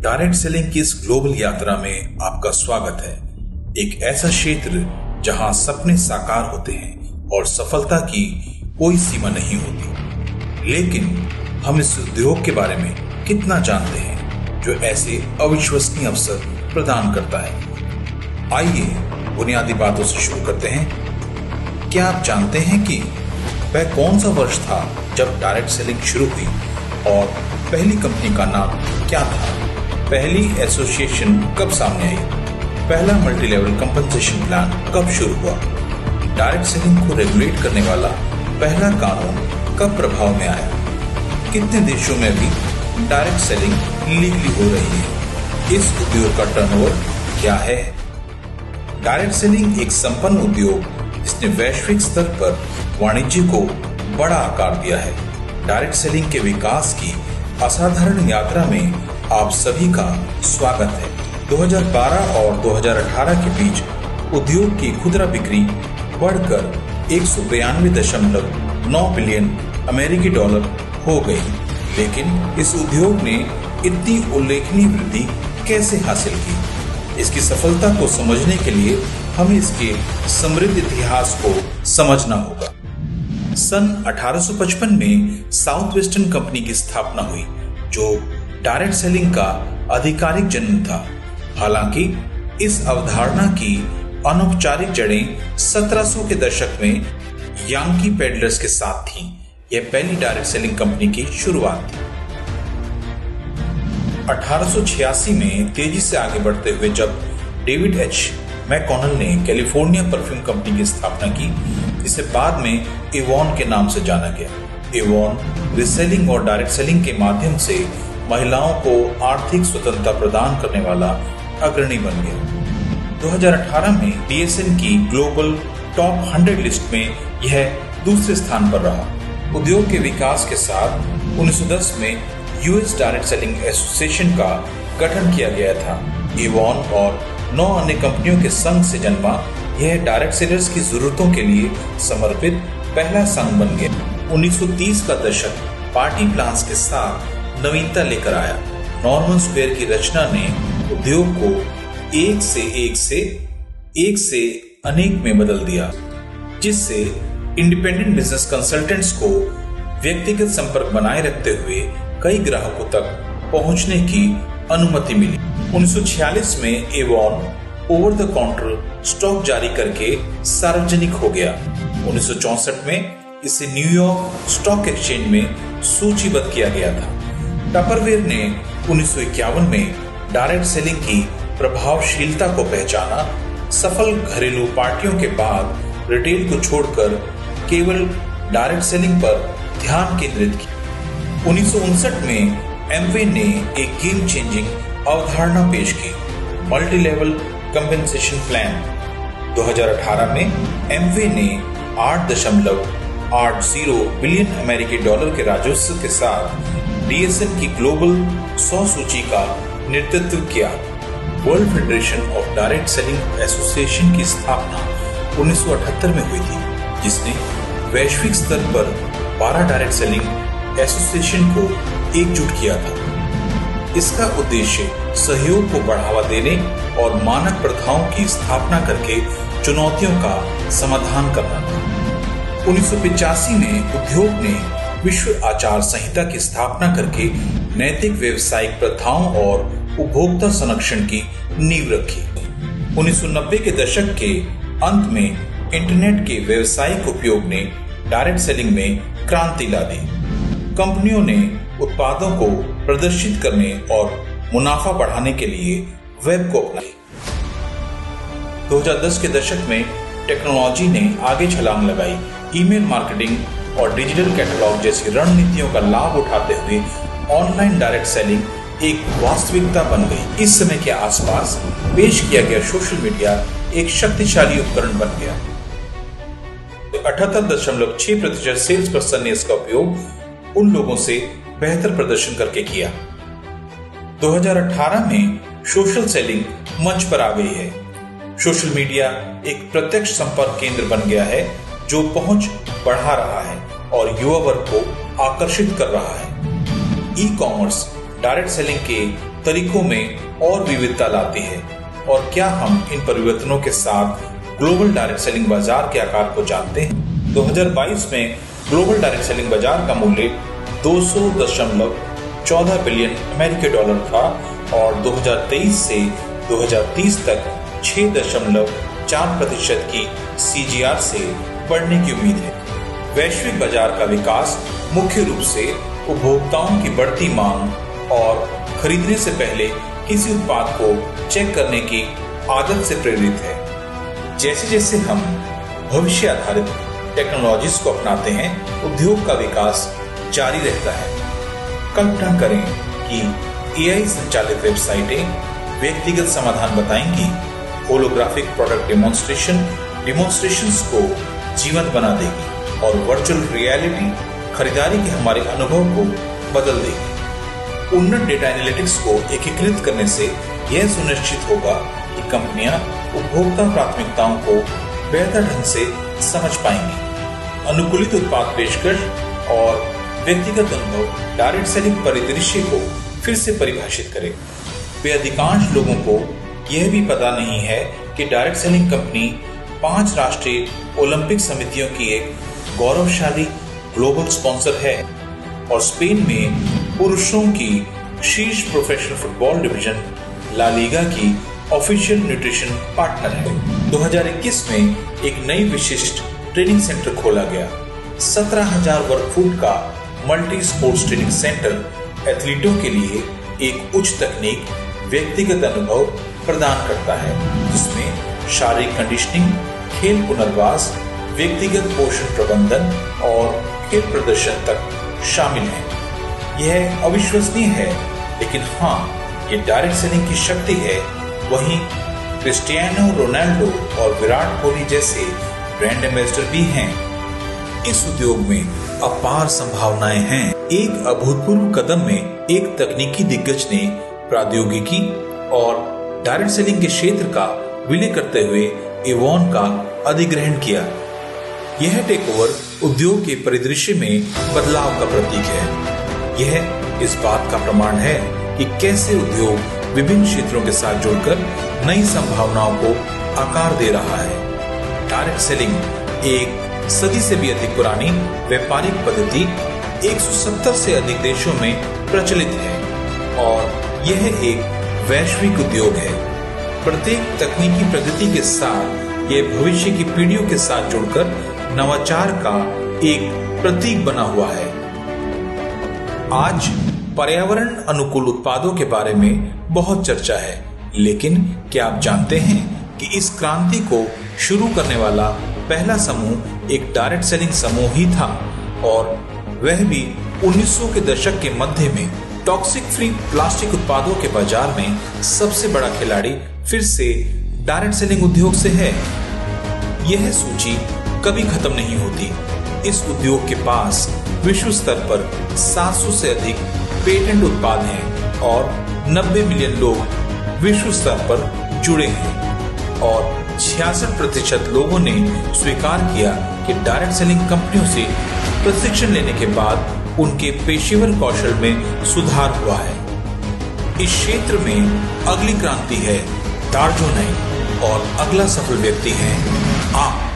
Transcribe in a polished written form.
Direct selling की इस global यात्रा में आपका स्वागत है। एक ऐसा क्षेत्र जहां सपने साकार होते हैं और सफलता की कोई सीमा नहीं होती। लेकिन हम इस उद्योग के बारे में कितना जानते हैं जो ऐसे अविश्वसनीय अवसर प्रदान करता है। आइए बुनियादी बातों से शुरू करते हैं। क्या आप जानते हैं कि वह कौन सा वर्ष था जब डायरेक्ट सेलिंग शुरू हुई और पहली कंपनी का नाम क्या था? पहली एसोसिएशन कब सामने आई? पहला मल्टी लेवल कंपनसेशन प्लान कब शुरू हुआ? डायरेक्ट सेलिंग को रेगुलेट करने वाला पहला कानून कब प्रभाव में आया? कितने देशों में भी डायरेक्ट सेलिंग लीगली हो रही है? इस उद्योग का टर्नओवर क्या है? डायरेक्ट सेलिंग एक संपन्न उद्योग जिसने वैश्विक स्तर पर वाणिज्य को बड़ा आकार दिया है। डायरेक्ट सेलिंग के विकास की असाधारण यात्रा में आप सभी का स्वागत है। 2012 और 2018 के बीच उद्योग की खुदरा बिक्री बढ़कर 192.9 बिलियन अमेरिकी डॉलर हो गई। लेकिन इस उद्योग ने इतनी उल्लेखनीय वृद्धि कैसे हासिल की? इसकी सफलता को समझने के लिए हमें इसके समृद्ध इतिहास को समझना होगा। सन 1855 में साउथ वेस्टर्न कंपनी की स्थापना हुई, जो डायरेक्ट सेलिंग का आधिकारिक जन्म था। हालांकि इस अवधारणा की अनौपचारिक जड़ें 1700 के दशक में यांकी पेडलर्स के साथ थीं। यह पहली डायरेक्ट सेलिंग कंपनी की शुरुआत थी। 1886 में तेजी से आगे बढ़ते हुए जब डेविड एच मैककॉनल ने कैलिफोर्निया परफ्यूम कंपनी की स्थापना की, जिसे बाद में एवॉन के नाम से जाना गया। एवॉन रीसेलिंग और डायरेक्ट सेलिंग के माध्यम से महिलाओं को आर्थिक स्वतंत्रता प्रदान करने वाला अग्रणी बन गया। 2018 में डीएसएन की ग्लोबल टॉप 100 लिस्ट में यह दूसरे स्थान पर रहा। उद्योग के विकास के साथ 1910 में यूएस डायरेक्ट सेलिंग एसोसिएशन का गठन किया गया था। एवॉन और 9 अन्य कंपनियों के संघ से जन्मा यह डायरेक्ट सेलर्स की जरूरतों के लिए समर्पित पहला संघ बन गया। 1930 का दशक पार्टी प्लान्स के साथ नवीनता लेकर आया। नॉर्मन स्क्वायर की रचना ने उद्योग को एक से अनेक में बदल दिया, जिससे इंडिपेंडेंट बिजनेस कंसल्टेंट्स को व्यक्तिगत संपर्क बनाए रखते हुए कई ग्राहकों तक पहुंचने की अनुमति मिली। 1946 में Avon over the counter stock जारी करके सार्वजनिक हो गया। 1964 में इसे न्यूयॉर्क स्टॉक एक्सचेंज में सूचीबद्ध किया गया था। टपरवेयर ने 1951 में डायरेक्ट सेलिंग की प्रभावशीलता को पहचाना। सफल घरेलू पार्टियों के बाद रिटेल को छोड़कर केवल डायरेक्ट सेलिंग पर ध्यान केंद्रित किया। 1959 में एमवे ने एक गेम चेंजिंग अवधारणा पेश की, मल्टी लेवल कंपनसेशन प्लान। 2018 में एमवे ने 8.80 बिलियन अमेरिकी डॉलर के राजस्व के साथ डीएसएन की ग्लोबल 100 सूची का नेतृत्व किया। World federation of direct selling association की स्थापना 1978 में हुई थी, जिसने वैश्विक स्तर पर 12 डायरेक्ट सेलिंग एसोसिएशन को एकजुट किया था। इसका उद्देश्य सहयोग को बढ़ावा देने और मानक प्रथाओं की स्थापना करके चुनौतियों का समाधान करना था। 1985 में उद्योग ने विश्व आचार संहिता की स्थापना करके नैतिक व्यवसायिक प्रथाओं और उपभोक्ता संरक्षण की नींव रखी। 1990 के दशक के अंत में इंटरनेट के व्यावसायिक उपयोग ने डायरेक्ट सेलिंग में क्रांति ला दी। कंपनियों ने उत्पादों को प्रदर्शित करने और मुनाफा बढ़ाने के लिए वेब को अपनाया। 2010 के दशक में टेक्नोलॉजी ने आगे छलांग लगाई। ईमेल मार्केटिंग और डिजिटल कैटलॉग जैसी रणनीतियों का लाभ उठाते हुए ऑनलाइन डायरेक्ट सेलिंग एक वास्तविकता बन गई। इस समय के आसपास पेश किया गया सोशल मीडिया एक शक्तिशाली उपकरण बन गया। 78.6% सेल्स पर्सन ने इसका उपयोग उन लोगों से बेहतर प्रदर्शन करके किया। 2018 में सोशल सेलिंग मंच पर आ गई है। सोशल मीडिया एक प्रत्यक्ष संपर्क केंद्र बन गया है जो पहुंच बढ़ा रहा है और युवा वर्ग को आकर्षित कर रहा है। ई कॉमर्स डायरेक्ट सेलिंग के तरीकों में और विविधता लाती है? और क्या हम इन परिवर्तनों के साथ ग्लोबल डायरेक्ट सेलिंग बाजार के आकार को जानते हैं? 2022 में ग्लोबल डायरेक्ट सेलिंग बाजार का मूल्य 200.14 बिलियन अमेरिकी डॉलर था और 2023 से 2030 तक 6.4% की CAGR से बढ़ने की उम्मीद है। वैश्विक बाजार का विकास मुख्य रूप से उपभोक्ताओं की बढ़ती मांग और खरीदने से पहले किसी उत्पाद को चेक करने की आदत से प्रेरित है। जैसे जैसे हम भविष्य आधारित टेक्नोलॉजीज को अपनाते हैं, उद्योग का विकास जारी रहता है। कल्पना करें कि AI संचालित वेबसाइटें व्यक्तिगत समाधान बताएंगी, होलोग्राफिक प्रोडक्ट डेमोन्स्ट्रेशंस को जीवंत बना देगी और वर्चुअल रियलिटी खरीदारी के हमारे अनुभव को बदल देगी। उन्नत डेटा एनालिटिक्स को एकीकृत करने से यह सुनिश्चित होगा कि कंपनियां उपभोक्ता प्राथमिकताओं को बेहतर ढंग से समझ पाएंगी। अनुकूलित उत्पाद पेशकश और व्यक्तिगत अनुभव डायरेक्ट सेलिंग परिदृश्य को फिर से परिभाषित करें। वे अधिकांश लोगों को यह भी पता नहीं है कि डायरेक्ट सेलिंग कंपनी 5 राष्ट्रीय ओलंपिक समितियों की एक गौरवशाली ग्लोबल स्पॉन्सर है और स्पेन में पुरुषों की शीर्ष professional football division La Liga की ऑफिशियल न्यूट्रिशन पार्टनर है। 2021 में एक नई विशिष्ट ट्रेनिंग सेंटर खोला गया। 17,000 वर्ग फुट का मल्टी स्पोर्ट्स ट्रेनिंग सेंटर एथलीटों के लिए एक उच्च तकनीक व्यक्तिगत अनुभव प्रदान करता है, जिसमें शारीरिक कंडीशनिंग, खेल पुनर्वास, व्यक्तिगत पोषण प्रबंधन और खेल प्रदर्शन तक शामिल है। यह अविश्वसनीय है, लेकिन हाँ, ये डायरेक्ट सेलिंग की शक्ति है। वहीं क्रिस्टियानो रोनाल्डो और विराट कोहली जैसे ब्रांड एम्बेसडर भी हैं। इस उद्योग में अपार संभावनाएं हैं। एक अभूतपूर्व कदम में एक तकनीकी दिग्गज ने प्रौद्योगिकी और डायरेक्ट सेलिंग के क्षेत्र का विलय करते हुए एवॉन का अधिग्रहण किया। यह टेकओवर उद्योग के परिदृश्य में बदलाव का प्रतीक है। यह इस बात का प्रमाण है कि कैसे उद्योग विभिन्न क्षेत्रों के साथ जुड़कर नई संभावनाओं को आकार दे रहा है। डायरेक्ट सेलिंग एक सदी से भी अधिक पुरानी व्यापारिक पद्धति 170 से अधिक देशों में प्रचलित है और यह एक वैश्विक उद्योग है। प्रत्येक तकनीकी प्रगति के साथ यह भविष्य की पीढ़ियों के साथ जुड़कर नवाचार का एक प्रतीक बना हुआ है। आज पर्यावरण अनुकूल उत्पादों के बारे में बहुत चर्चा है, लेकिन क्या आप जानते हैं कि इस क्रांति को शुरू करने वाला पहला समूह एक डायरेक्ट सेलिंग समूह ही था और वह भी 1900 के दशक के मध्य में। टॉक्सिक फ्री प्लास्टिक उत्पादों के बाजार में सबसे बड़ा खिलाड़ी फिर से डायरेक्ट सेलिंग उद्योग से है। यह सूची कभी खत्म नहीं होती। इस उद्योग के पास विश्व स्तर पर 700 से अधिक पेटेंट उत्पाद हैं और 90 मिलियन लोग विश्व स्तर पर जुड़े हैं और 66% लोगों ने स्वीकार किया कि डायरेक्ट सेलिंग कंपनियों से प्रशिक्षण लेने के बाद उनके पेशेवर कौशल में सुधार हुआ है। इस क्षेत्र में अगली क्रांति है दार्जो नई और अगला सफल व्यक्ति है आप।